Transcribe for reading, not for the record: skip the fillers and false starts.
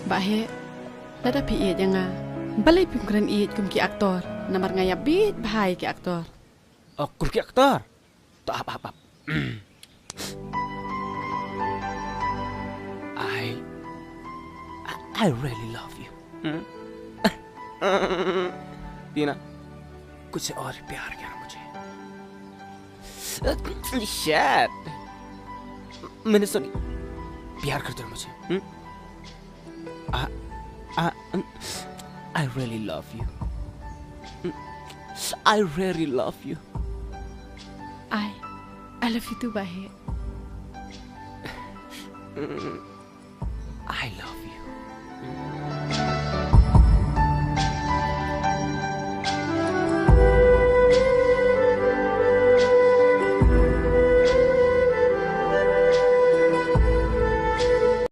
Bahe, lada pi iet yang balai pim keren iet kum ki aktor, namar ngaya bit bahai ki aktor. Oh, kurki aktor. To apa. I really love you. टीना, कुछ और प्यार किया मुझे. Shit. मैंने सुनी. प्यार करते हो मुझे. I really love you. I really love you. I love you too, Bahe. I love you.